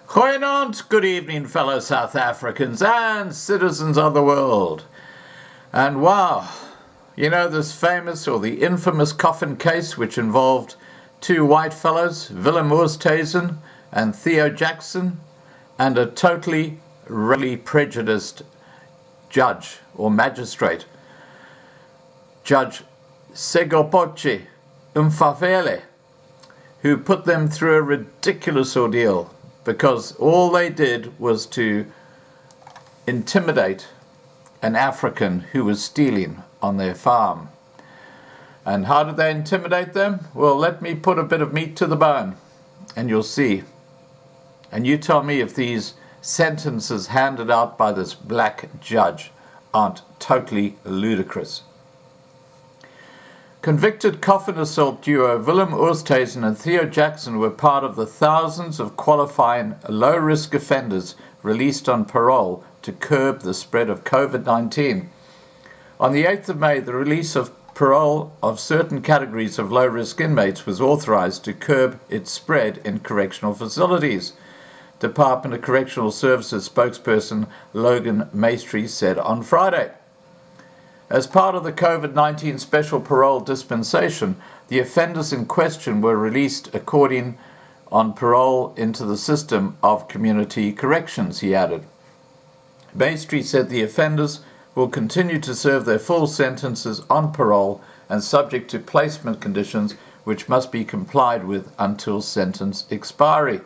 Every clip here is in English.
Goeienaand, good evening, fellow South Africans and citizens of the world. And wow, you know this famous or the infamous Coffin case, which involved two white fellows, Willem Oosthuizen and Theo Jackson, and a totally racially prejudiced judge or magistrate, Judge Segopoche Mfafele, who put them through a ridiculous ordeal because all they did was to intimidate an African who was stealing on their farm. And how did they intimidate them? Well, let me put a bit of meat to the bone and you'll see. And you tell me if these sentences handed out by this black judge aren't totally ludicrous. Convicted Coffin assault duo Willem Oosthuizen and Theo Jackson were part of the thousands of qualifying low-risk offenders released on parole to curb the spread of COVID-19. On the 8th of May, the release of parole of certain categories of low-risk inmates was authorized to curb its spread in correctional facilities. Department of Correctional Services spokesperson Logan Maestri said on Friday. As part of the COVID-19 special parole dispensation, the offenders in question were released according on parole into the system of community corrections, he added. Maestri said the offenders will continue to serve their full sentences on parole and subject to placement conditions which must be complied with until sentence expiry.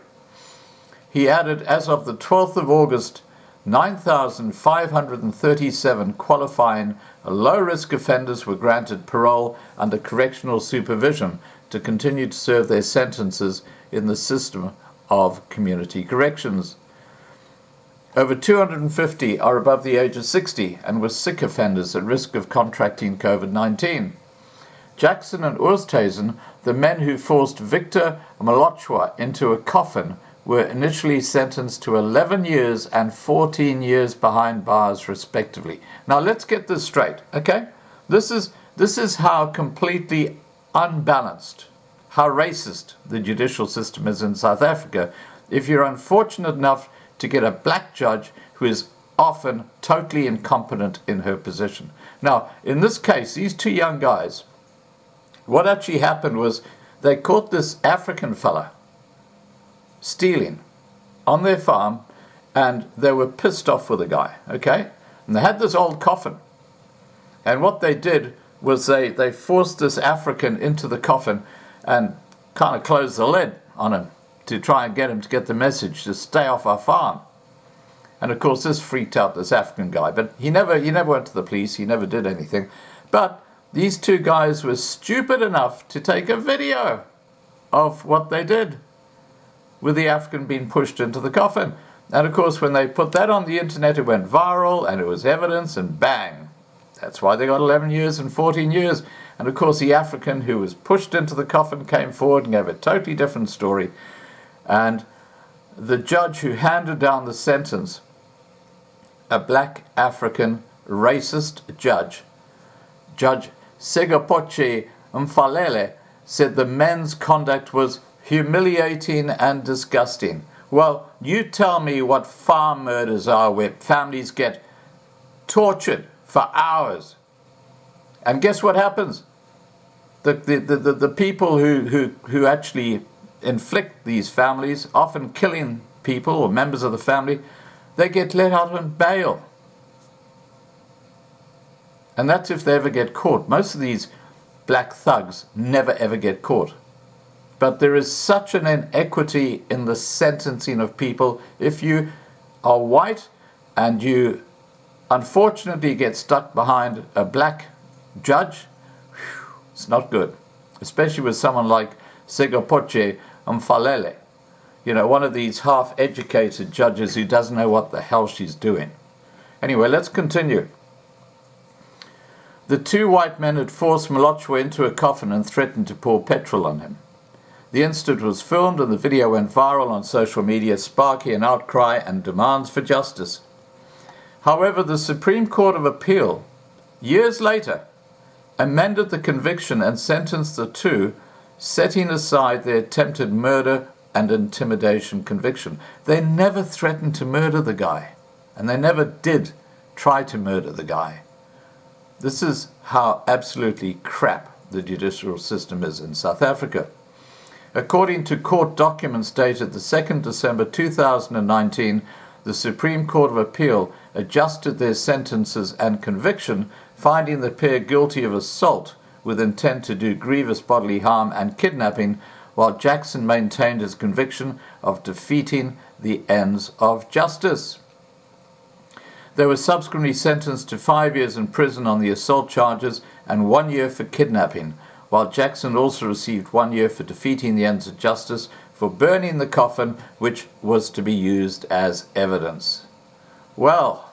He added, as of the 12th of August, 9,537 qualifying low-risk offenders were granted parole under correctional supervision to continue to serve their sentences in the system of community corrections. Over 250 are above the age of 60 and were sick offenders at risk of contracting COVID-19. Jackson and Oosthuizen, the men who forced Victor Malochwa into a coffin, were initially sentenced to 11 years and 14 years behind bars, respectively. Now, let's get this straight, okay? This is how completely unbalanced, how racist the judicial system is in South Africa if you're unfortunate enough to get a black judge who is often totally incompetent in her position. Now, in this case, these two young guys, what actually happened was they caught this African fella stealing on their farm, and they were pissed off with the guy, okay? And they had this old coffin. And what they did was they forced this African into the coffin and kind of closed the lid on him to try and get him to get the message to stay off our farm. And of course this freaked out this African guy, but he never went to the police, he never did anything. But these two guys were stupid enough to take a video of what they did with the African being pushed into the coffin. And of course, when they put that on the internet, it went viral and it was evidence and bang. That's why they got 11 years and 14 years. And of course, the African who was pushed into the coffin came forward and gave a totally different story. And the judge who handed down the sentence, a black African racist judge, Judge Segopoche Mfalele, said the men's conduct was humiliating and disgusting. Well, you tell me what farm murders are where families get tortured for hours. And guess what happens? The people who actually inflict these families, often killing people or members of the family, they get let out on bail. And that's if they ever get caught. Most of these black thugs never ever get caught. But there is such an inequity in the sentencing of people. If you are white and you unfortunately get stuck behind a black judge, it's not good. Especially with someone like Segopoche Mfalele. You know, one of these half-educated judges who doesn't know what the hell she's doing. Anyway, let's continue. The two white men had forced Malochwa into a coffin and threatened to pour petrol on him. The incident was filmed and the video went viral on social media, sparking an outcry and demands for justice. However, the Supreme Court of Appeal, years later, amended the conviction and sentenced the two, setting aside the attempted murder and intimidation conviction. They never threatened to murder the guy, and they never did try to murder the guy. This is how absolutely crap the judicial system is in South Africa. According to court documents dated the 2nd December 2019, the Supreme Court of Appeal adjusted their sentences and conviction, finding the pair guilty of assault with intent to do grievous bodily harm and kidnapping, while Jackson maintained his conviction of defeating the ends of justice. They were subsequently sentenced to 5 years in prison on the assault charges and 1 year for kidnapping, while Jackson also received 1 year for defeating the ends of justice for burning the coffin, which was to be used as evidence. Well,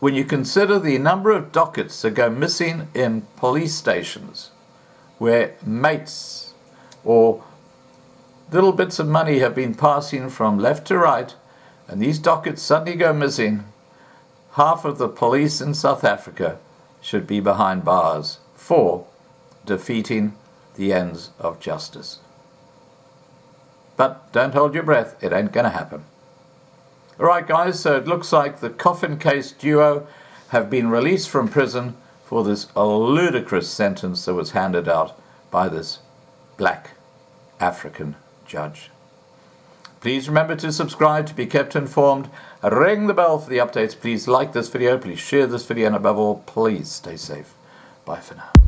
when you consider the number of dockets that go missing in police stations, where mates or little bits of money have been passing from left to right, and these dockets suddenly go missing, half of the police in South Africa should be behind bars for defeating the ends of justice. But don't hold your breath, it ain't going to happen. Alright guys, so it looks like the Coffin case duo have been released from prison for this ludicrous sentence that was handed out by this black African judge. Please remember to subscribe to be kept informed. Ring the bell for the updates. Please like this video, please share this video, and above all, please stay safe. Bye for now.